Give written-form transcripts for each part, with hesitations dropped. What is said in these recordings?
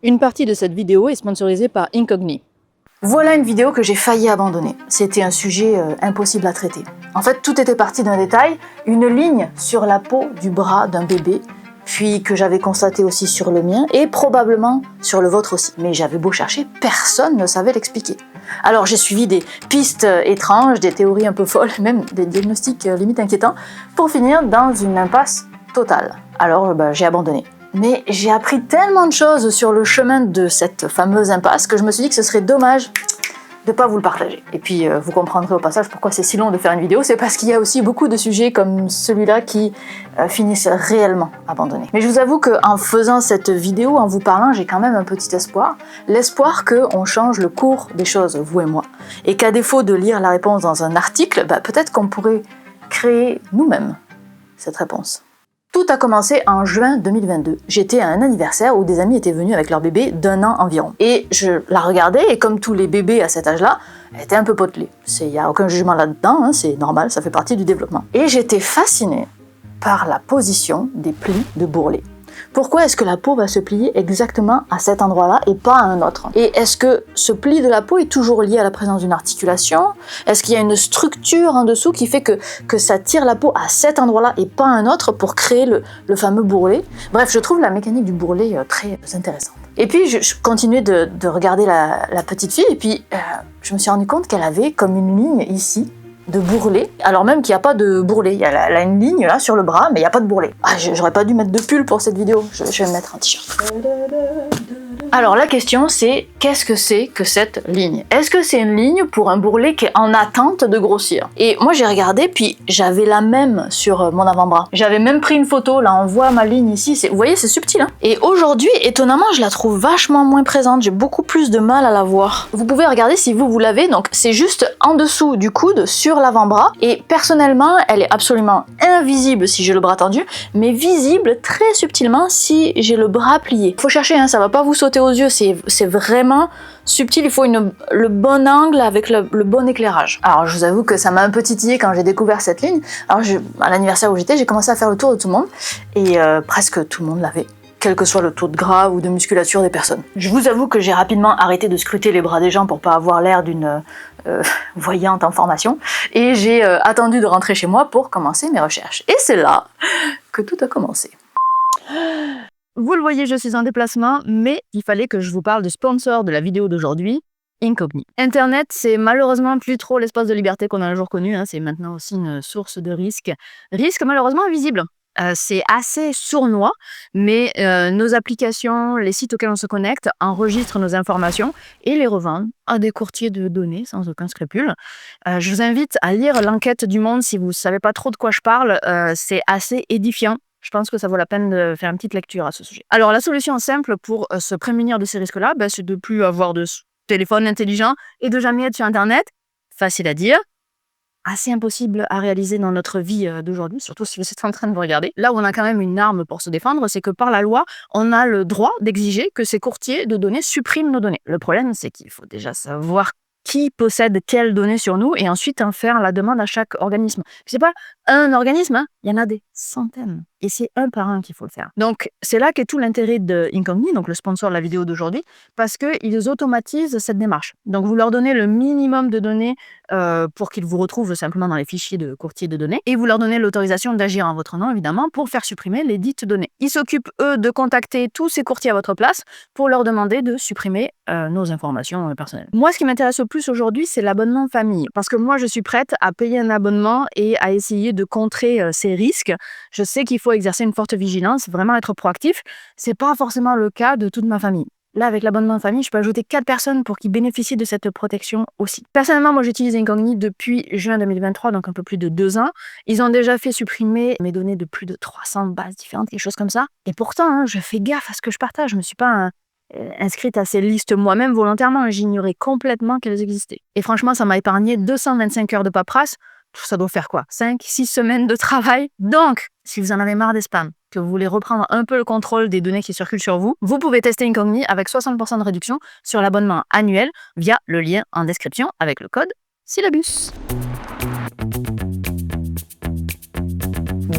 Une partie de cette vidéo est sponsorisée par Incogni. Voilà une vidéo que j'ai failli abandonner. C'était un sujet impossible à traiter. En fait, tout était parti d'un détail, une ligne sur la peau du bras d'un bébé, puis que j'avais constaté aussi sur le mien, et probablement sur le vôtre aussi. Mais j'avais beau chercher, personne ne savait l'expliquer. Alors j'ai suivi des pistes étranges, des théories un peu folles, même des diagnostics limite inquiétants, pour finir dans une impasse totale. Alors j'ai abandonné. Mais j'ai appris tellement de choses sur le chemin de cette fameuse impasse que je me suis dit que ce serait dommage de ne pas vous le partager. Et puis vous comprendrez au passage pourquoi c'est si long de faire une vidéo, c'est parce qu'il y a aussi beaucoup de sujets comme celui-là qui finissent réellement abandonnés. Mais je vous avoue qu'en faisant cette vidéo, en vous parlant, j'ai quand même un petit espoir. L'espoir qu'on change le cours des choses, vous et moi. Et qu'à défaut de lire la réponse dans un article, peut-être qu'on pourrait créer nous-mêmes cette réponse. Tout a commencé en juin 2022. J'étais à un anniversaire où des amis étaient venus avec leur bébé d'1 an environ. Et je la regardais et comme tous les bébés à cet âge-là, elle était un peu potelée. Il n'y a aucun jugement là-dedans, c'est normal, ça fait partie du développement. Et j'étais fascinée par la position des plis de bourrelet. Pourquoi est-ce que la peau va se plier exactement à cet endroit-là et pas à un autre? Et est-ce que ce pli de la peau est toujours lié à la présence d'une articulation? Est-ce qu'il y a une structure en dessous qui fait que ça tire la peau à cet endroit-là et pas à un autre pour créer le fameux bourrelet? Bref, je trouve la mécanique du bourrelet très intéressante. Et puis je continuais de regarder la petite fille et puis je me suis rendu compte qu'elle avait comme une ligne ici de bourrelet, alors même qu'il n'y a pas de bourrelet. Elle a une ligne là sur le bras, mais il n'y a pas de bourrelet. J'aurais pas dû mettre de pull pour cette vidéo, je vais me mettre un t-shirt. Alors la question c'est, qu'est-ce que c'est que cette ligne? Est-ce que c'est une ligne pour un bourrelet qui est en attente de grossir? Et moi j'ai regardé, puis j'avais la même sur mon avant-bras. J'avais même pris une photo, là on voit ma ligne ici, vous voyez c'est subtil hein. Et aujourd'hui, étonnamment, je la trouve vachement moins présente, j'ai beaucoup plus de mal à la voir. Vous pouvez regarder si vous l'avez, donc c'est juste en dessous du coude, sur l'avant-bras, et personnellement, elle est absolument invisible si j'ai le bras tendu, mais visible très subtilement si j'ai le bras plié. Faut chercher, hein, ça va pas vous sauter aux yeux, c'est vraiment subtil, il faut le bon angle avec le bon éclairage. Alors je vous avoue que ça m'a un peu titillé quand j'ai découvert cette ligne. Alors à l'anniversaire où j'étais, j'ai commencé à faire le tour de tout le monde, et presque tout le monde l'avait, quel que soit le taux de gras ou de musculature des personnes. Je vous avoue que j'ai rapidement arrêté de scruter les bras des gens pour pas avoir l'air d'une voyante en formation, et j'ai attendu de rentrer chez moi pour commencer mes recherches. Et c'est là que tout a commencé. Vous le voyez, je suis en déplacement, mais il fallait que je vous parle du sponsor de la vidéo d'aujourd'hui, Incogni. Internet, c'est malheureusement plus trop l'espace de liberté qu'on a un jour connu, hein, c'est maintenant aussi une source de risque. Risque malheureusement invisible. C'est assez sournois, mais nos applications, les sites auxquels on se connecte, enregistrent nos informations et les revendent à des courtiers de données sans aucun scrupule. Je vous invite à lire l'enquête du Monde si vous ne savez pas trop de quoi je parle, c'est assez édifiant. Je pense que ça vaut la peine de faire une petite lecture à ce sujet. Alors la solution simple pour se prémunir de ces risques-là, c'est de ne plus avoir de téléphone intelligent et de jamais être sur Internet. Facile à dire, assez impossible à réaliser dans notre vie d'aujourd'hui, surtout si vous êtes en train de vous regarder. Là où on a quand même une arme pour se défendre, c'est que par la loi, on a le droit d'exiger que ces courtiers de données suppriment nos données. Le problème, c'est qu'il faut déjà savoir qui possède quelles données sur nous et ensuite en faire la demande à chaque organisme. C'est pas un organisme, hein, il y en a des centaines. Et c'est un par un qu'il faut le faire. Donc, c'est là qu'est tout l'intérêt de Incogni, donc le sponsor de la vidéo d'aujourd'hui, parce qu'ils automatisent cette démarche. Donc, vous leur donnez le minimum de données pour qu'ils vous retrouvent simplement dans les fichiers de courtier de données, et vous leur donnez l'autorisation d'agir en votre nom, évidemment, pour faire supprimer les dites données. Ils s'occupent, eux, de contacter tous ces courtiers à votre place pour leur demander de supprimer nos informations personnelles. Moi, ce qui m'intéresse le plus aujourd'hui, c'est l'abonnement famille, parce que moi, je suis prête à payer un abonnement et à essayer de contrer ces risques. Je sais qu'il faut exercer une forte vigilance, vraiment être proactif. C'est pas forcément le cas de toute ma famille. Là, avec l'abonnement famille, je peux ajouter 4 personnes pour qu'ils bénéficient de cette protection aussi. Personnellement, moi, j'utilise Incogni depuis juin 2023, donc un peu plus de 2 ans. Ils ont déjà fait supprimer mes données de plus de 300 bases différentes, quelque chose comme ça. Et pourtant, hein, je fais gaffe à ce que je partage. Je me suis pas inscrite à ces listes moi-même volontairement. J'ignorais complètement qu'elles existaient. Et franchement, ça m'a épargné 225 heures de paperasse. Ça doit faire quoi? 5-6 semaines de travail. Donc, si vous en avez marre des spams, que vous voulez reprendre un peu le contrôle des données qui circulent sur vous, vous pouvez tester Incogni avec 60% de réduction sur l'abonnement annuel via le lien en description avec le code Syllabus.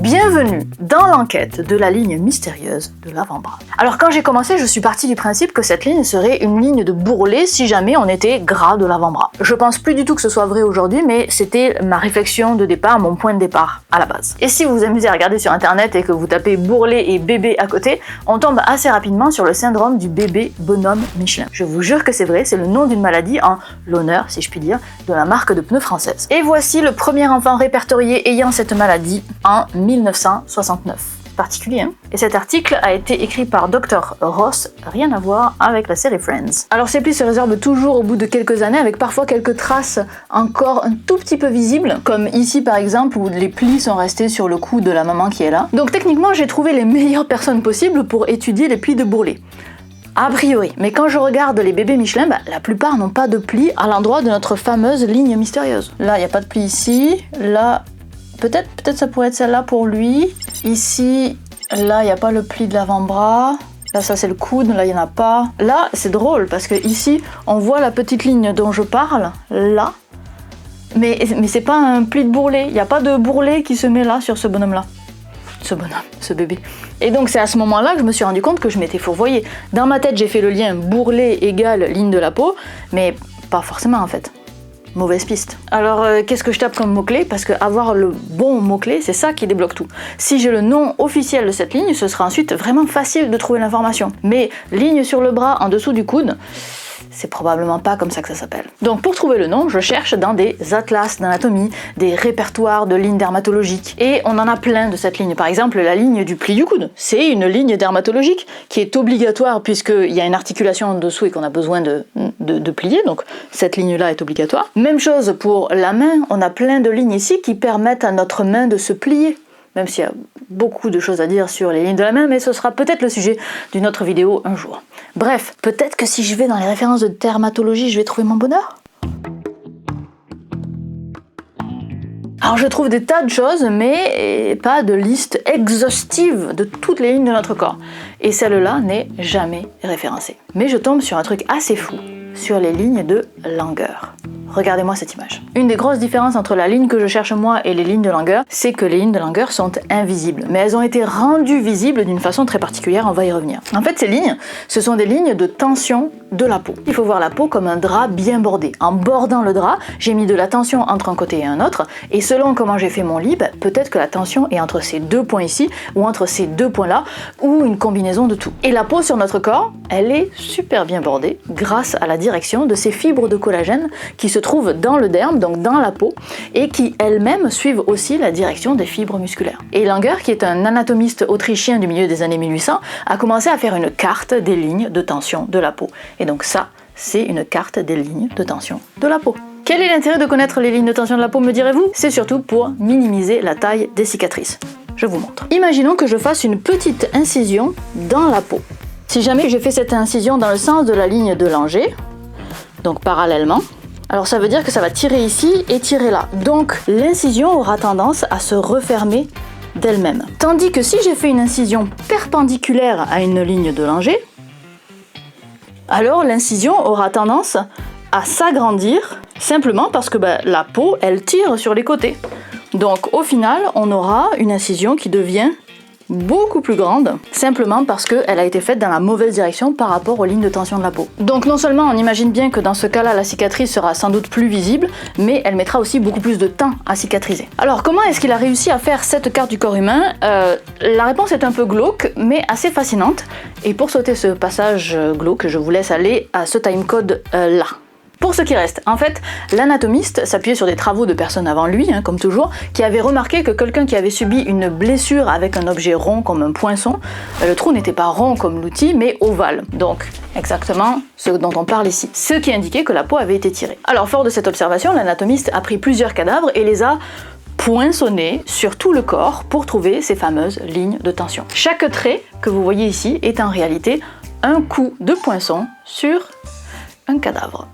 Bienvenue dans l'enquête de la ligne mystérieuse de l'avant-bras. Alors quand j'ai commencé, je suis partie du principe que cette ligne serait une ligne de bourrelet si jamais on était gras de l'avant-bras. Je pense plus du tout que ce soit vrai aujourd'hui, mais c'était ma réflexion de départ, mon point de départ à la base. Et si vous vous amusez à regarder sur internet et que vous tapez bourrelet et bébé à côté, on tombe assez rapidement sur le syndrome du bébé bonhomme Michelin. Je vous jure que c'est vrai, c'est le nom d'une maladie en l'honneur, si je puis dire, de la marque de pneus française. Et voici le premier enfant répertorié ayant cette maladie en 1969. Particulier, hein? Et cet article a été écrit par Dr Ross, rien à voir avec la série Friends. Alors ces plis se résorbent toujours au bout de quelques années, avec parfois quelques traces encore un tout petit peu visibles, comme ici par exemple où les plis sont restés sur le cou de la maman qui est là. Donc techniquement j'ai trouvé les meilleures personnes possibles pour étudier les plis de bourrelet. A priori, mais quand je regarde les bébés Michelin, la plupart n'ont pas de plis à l'endroit de notre fameuse ligne mystérieuse. Là, il n'y a pas de plis ici, là, peut-être ça pourrait être celle-là pour lui. Ici, là, il n'y a pas le pli de l'avant-bras. Là, ça c'est le coude, là, il n'y en a pas. Là, c'est drôle, parce que ici, on voit la petite ligne dont je parle, là. Mais c'est pas un pli de bourrelet, il n'y a pas de bourrelet qui se met là, sur ce bonhomme-là. Ce bébé. Et donc c'est à ce moment-là que je me suis rendu compte que je m'étais fourvoyée. Dans ma tête, j'ai fait le lien bourrelet égale ligne de la peau, mais pas forcément en fait. Mauvaise piste. Alors qu'est-ce que je tape comme mot-clé? Parce que avoir le bon mot-clé, c'est ça qui débloque tout. Si j'ai le nom officiel de cette ligne, ce sera ensuite vraiment facile de trouver l'information. Mais ligne sur le bras en dessous du coude, c'est probablement pas comme ça que ça s'appelle. Donc pour trouver le nom, je cherche dans des atlas d'anatomie, des répertoires de lignes dermatologiques. Et on en a plein de cette ligne. Par exemple, la ligne du pli du coude. C'est une ligne dermatologique qui est obligatoire puisqu'il y a une articulation en dessous et qu'on a besoin de plier. Donc cette ligne-là est obligatoire. Même chose pour la main. On a plein de lignes ici qui permettent à notre main de se plier. Même s'il y a beaucoup de choses à dire sur les lignes de la main, mais ce sera peut-être le sujet d'une autre vidéo un jour. Bref, peut-être que si je vais dans les références de dermatologie, je vais trouver mon bonheur. Alors je trouve des tas de choses, mais pas de liste exhaustive de toutes les lignes de notre corps. Et celle-là n'est jamais référencée. Mais je tombe sur un truc assez fou, sur les lignes de Langer. Regardez-moi cette image. Une des grosses différences entre la ligne que je cherche moi et les lignes de Langer, c'est que les lignes de Langer sont invisibles. Mais elles ont été rendues visibles d'une façon très particulière, on va y revenir. En fait, ces lignes, ce sont des lignes de tension de la peau. Il faut voir la peau comme un drap bien bordé. En bordant le drap, j'ai mis de la tension entre un côté et un autre, et selon comment j'ai fait mon lit, peut-être que la tension est entre ces deux points ici, ou entre ces deux points-là, ou une combinaison de tout. Et la peau sur notre corps, elle est super bien bordée, grâce à la direction de ces fibres de collagène qui se trouvent dans le derme, donc dans la peau, et qui elles-mêmes suivent aussi la direction des fibres musculaires. Et Langer, qui est un anatomiste autrichien du milieu des années 1800, a commencé à faire une carte des lignes de tension de la peau. Et donc ça, c'est une carte des lignes de tension de la peau. Quel est l'intérêt de connaître les lignes de tension de la peau, me direz-vous? C'est surtout pour minimiser la taille des cicatrices. Je vous montre. Imaginons que je fasse une petite incision dans la peau. Si jamais j'ai fait cette incision dans le sens de la ligne de Langer, donc parallèlement, alors ça veut dire que ça va tirer ici et tirer là. Donc l'incision aura tendance à se refermer d'elle-même. Tandis que si j'ai fait une incision perpendiculaire à une ligne de Langer, alors l'incision aura tendance à s'agrandir simplement parce que la peau, elle tire sur les côtés. Donc au final, on aura une incision qui devient beaucoup plus grande, simplement parce qu'elle a été faite dans la mauvaise direction par rapport aux lignes de tension de la peau. Donc non seulement on imagine bien que dans ce cas-là, la cicatrice sera sans doute plus visible, mais elle mettra aussi beaucoup plus de temps à cicatriser. Alors comment est-ce qu'il a réussi à faire cette carte du corps humain? La réponse est un peu glauque, mais assez fascinante. Et pour sauter ce passage glauque, je vous laisse aller à ce timecode là. Pour ce qui reste, en fait, l'anatomiste s'appuyait sur des travaux de personnes avant lui, comme toujours, qui avaient remarqué que quelqu'un qui avait subi une blessure avec un objet rond comme un poinçon, le trou n'était pas rond comme l'outil, mais ovale. Donc, exactement ce dont on parle ici. Ce qui indiquait que la peau avait été tirée. Alors, fort de cette observation, l'anatomiste a pris plusieurs cadavres et les a poinçonnés sur tout le corps pour trouver ces fameuses lignes de tension. Chaque trait que vous voyez ici est en réalité un coup de poinçon sur un cadavre.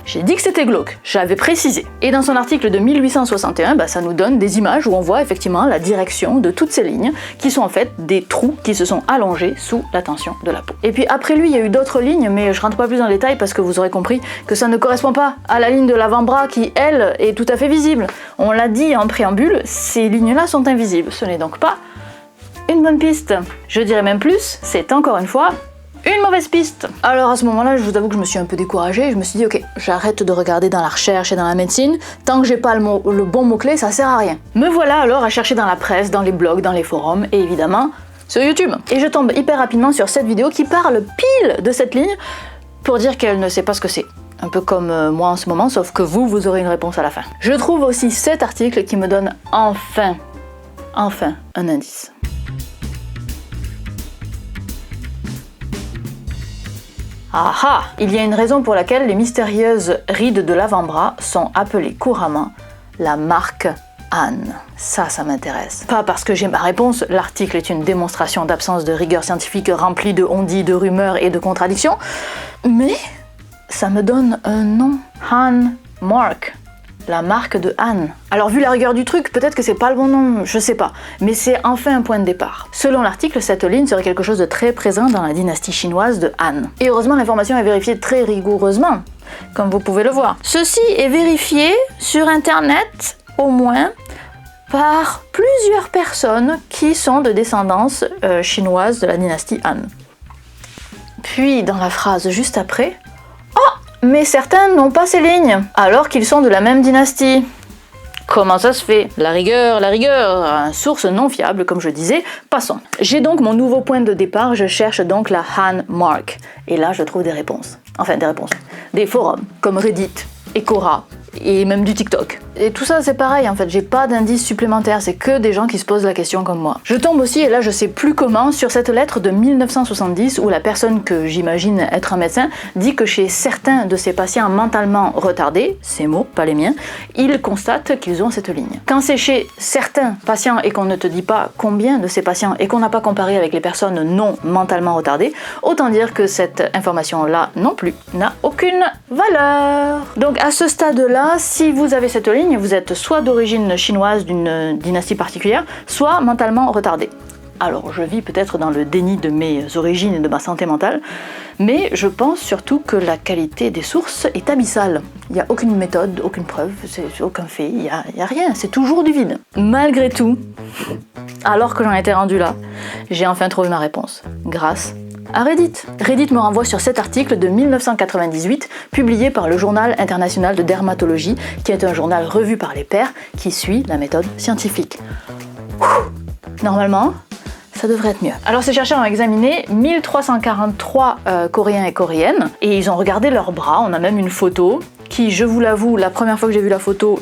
J'ai dit que c'était glauque, j'avais précisé. Et dans son article de 1861, ça nous donne des images où on voit effectivement la direction de toutes ces lignes, qui sont en fait des trous qui se sont allongés sous la tension de la peau. Et puis après lui, il y a eu d'autres lignes, mais je rentre pas plus dans les détails parce que vous aurez compris que ça ne correspond pas à la ligne de l'avant-bras qui, elle, est tout à fait visible. On l'a dit en préambule, ces lignes-là sont invisibles. Ce n'est donc pas une bonne piste. Je dirais même plus, c'est encore une fois une mauvaise piste. Alors à ce moment-là, je vous avoue que je me suis un peu découragée. Je me suis dit, ok, j'arrête de regarder dans la recherche et dans la médecine. Tant que j'ai pas le bon mot-clé, ça sert à rien. Me voilà alors à chercher dans la presse, dans les blogs, dans les forums et évidemment sur YouTube. Et je tombe hyper rapidement sur cette vidéo qui parle pile de cette ligne pour dire qu'elle ne sait pas ce que c'est. Un peu comme moi en ce moment, sauf que vous aurez une réponse à la fin. Je trouve aussi cet article qui me donne enfin un indice. Ah! Il y a une raison pour laquelle les mystérieuses rides de l'avant-bras sont appelées couramment la marque Anne. Ça m'intéresse. Pas parce que j'ai ma réponse, l'article est une démonstration d'absence de rigueur scientifique remplie de on-dit, de rumeurs et de contradictions, mais ça me donne un nom. Han Mark. La marque de Anne. Alors vu la rigueur du truc, peut-être que c'est pas le bon nom, je sais pas, mais c'est enfin un point de départ. Selon l'article, cette ligne serait quelque chose de très présent dans la dynastie chinoise de Han. Et heureusement, l'information est vérifiée très rigoureusement, comme vous pouvez le voir. Ceci est vérifié sur internet, au moins, par plusieurs personnes qui sont de descendance chinoise de la dynastie Han. Puis, dans la phrase juste après, mais certains n'ont pas ces lignes, alors qu'ils sont de la même dynastie. Comment ça se fait? La rigueur, source non fiable, comme je disais, passons. J'ai donc mon nouveau point de départ, je cherche donc la Han Mark. Et là, je trouve des réponses. Enfin, des réponses. Des forums, comme Reddit, et Quora, et même du TikTok. Et tout ça, c'est pareil, en fait, j'ai pas d'indices supplémentaires, c'est que des gens qui se posent la question comme moi. Je tombe aussi, et là je sais plus comment, sur cette lettre de 1970 où la personne que j'imagine être un médecin dit que chez certains de ses patients mentalement retardés, ces mots, pas les miens, ils constatent qu'ils ont cette ligne. Quand c'est chez certains patients et qu'on ne te dit pas combien de ces patients et qu'on n'a pas comparé avec les personnes non mentalement retardées, autant dire que cette information-là non plus n'a aucune valeur. Donc à ce stade-là, si vous avez cette ligne, vous êtes soit d'origine chinoise d'une dynastie particulière, soit mentalement retardé. Alors je vis peut-être dans le déni de mes origines et de ma santé mentale, mais je pense surtout que la qualité des sources est abyssale. Il n'y a aucune méthode, aucune preuve, aucun fait, il n'y a rien, c'est toujours du vide. Malgré tout, alors que j'en étais rendu là, j'ai enfin trouvé ma réponse, grâce à Reddit. Reddit me renvoie sur cet article de 1998, publié par le Journal international de dermatologie, qui est un journal revu par les pairs qui suit la méthode scientifique. Normalement, ça devrait être mieux. Alors ces chercheurs ont examiné 1343 Coréens et Coréennes, et ils ont regardé leurs bras, on a même une photo, qui, je vous l'avoue, la première fois que j'ai vu la photo,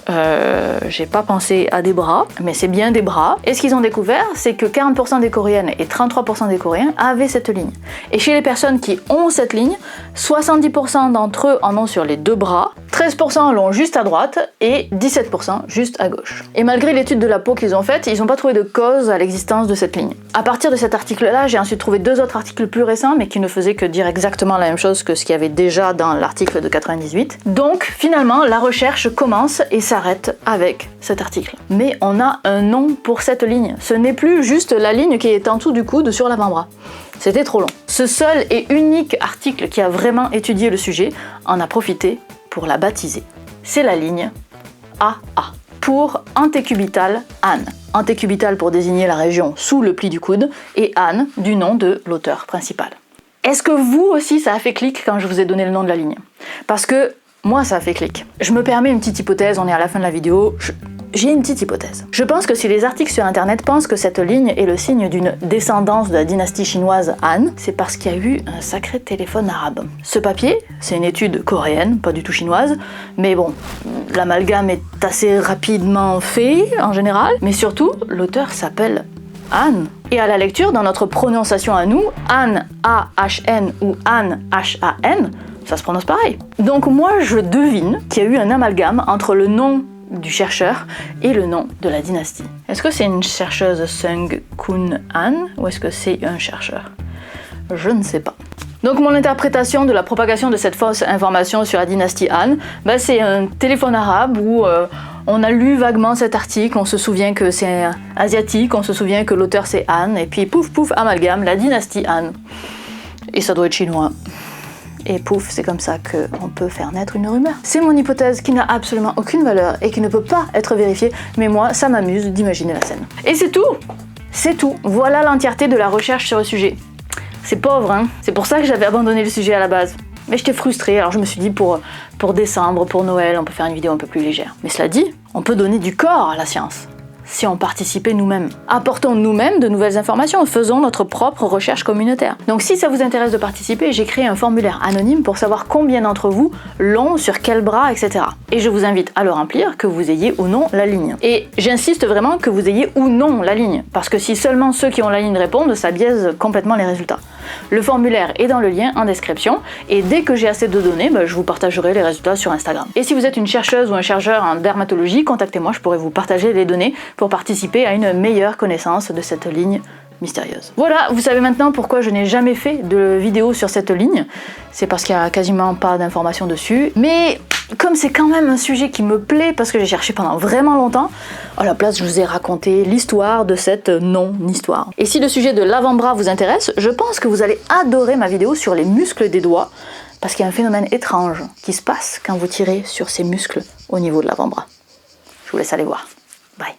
j'ai pas pensé à des bras, mais c'est bien des bras. Et ce qu'ils ont découvert, c'est que 40% des Coréennes et 33% des Coréens avaient cette ligne. Et chez les personnes qui ont cette ligne, 70% d'entre eux en ont sur les deux bras, 13% l'ont juste à droite et 17% juste à gauche. Et malgré l'étude de la peau qu'ils ont faite, ils n'ont pas trouvé de cause à l'existence de cette ligne. À partir de cet article-là, j'ai ensuite trouvé deux autres articles plus récents, mais qui ne faisaient que dire exactement la même chose que ce qu'il y avait déjà dans l'article de 98. Donc finalement, la recherche commence et s'arrête avec cet article. Mais on a un nom pour cette ligne. Ce n'est plus juste la ligne qui est en dessous du coude sur l'avant-bras. C'était trop long. Ce seul et unique article qui a vraiment étudié le sujet en a profité pour la baptiser. C'est la ligne AA, pour antécubital Anne. Antécubital pour désigner la région sous le pli du coude, et Anne du nom de l'auteur principal. Est-ce que vous aussi ça a fait clic quand je vous ai donné le nom de la ligne? Parce que moi ça a fait clic. Je me permets une petite hypothèse, on est à la fin de la vidéo. J'ai une petite hypothèse. Je pense que si les articles sur internet pensent que cette ligne est le signe d'une descendance de la dynastie chinoise Han, c'est parce qu'il y a eu un sacré téléphone arabe. Ce papier, c'est une étude coréenne, pas du tout chinoise, mais bon, l'amalgame est assez rapidement fait en général, mais surtout, l'auteur s'appelle Han. Et à la lecture, dans notre prononciation à nous, Han, A-H-N ou Han, H-A-N, ça se prononce pareil. Donc moi, je devine qu'il y a eu un amalgame entre le nom du chercheur et le nom de la dynastie. Est-ce que c'est une chercheuse Sung Kun Han ou est-ce que c'est un chercheur? Je ne sais pas. Donc mon interprétation de la propagation de cette fausse information sur la dynastie Han, c'est un téléphone arabe où on a lu vaguement cet article, on se souvient que c'est asiatique, on se souvient que l'auteur c'est Han, et puis pouf pouf, amalgame, la dynastie Han. Et ça doit être chinois. Et pouf, c'est comme ça qu'on peut faire naître une rumeur. C'est mon hypothèse qui n'a absolument aucune valeur et qui ne peut pas être vérifiée, mais moi, ça m'amuse d'imaginer la scène. Et c'est tout! C'est tout. Voilà l'entièreté de la recherche sur le sujet. C'est pauvre, hein? C'est pour ça que j'avais abandonné le sujet à la base. Mais j'étais frustrée, alors je me suis dit pour décembre, pour Noël, on peut faire une vidéo un peu plus légère. Mais cela dit, on peut donner du corps à la science. Si on participait nous-mêmes. Apportons nous-mêmes de nouvelles informations, faisons notre propre recherche communautaire. Donc si ça vous intéresse de participer, j'ai créé un formulaire anonyme pour savoir combien d'entre vous l'ont, sur quel bras, etc. Et je vous invite à le remplir, que vous ayez ou non la ligne. Et j'insiste vraiment que vous ayez ou non la ligne, parce que si seulement ceux qui ont la ligne répondent, ça biaise complètement les résultats. Le formulaire est dans le lien en description, et dès que j'ai assez de données, je vous partagerai les résultats sur Instagram. Et si vous êtes une chercheuse ou un chercheur en dermatologie, contactez-moi, je pourrai vous partager les données pour participer à une meilleure connaissance de cette ligne mystérieuse. Voilà, vous savez maintenant pourquoi je n'ai jamais fait de vidéo sur cette ligne. C'est parce qu'il n'y a quasiment pas d'informations dessus. Mais comme c'est quand même un sujet qui me plaît, parce que j'ai cherché pendant vraiment longtemps, à la place je vous ai raconté l'histoire de cette non-histoire. Et si le sujet de l'avant-bras vous intéresse, je pense que vous allez adorer ma vidéo sur les muscles des doigts, parce qu'il y a un phénomène étrange qui se passe quand vous tirez sur ces muscles au niveau de l'avant-bras. Je vous laisse aller voir. Bye.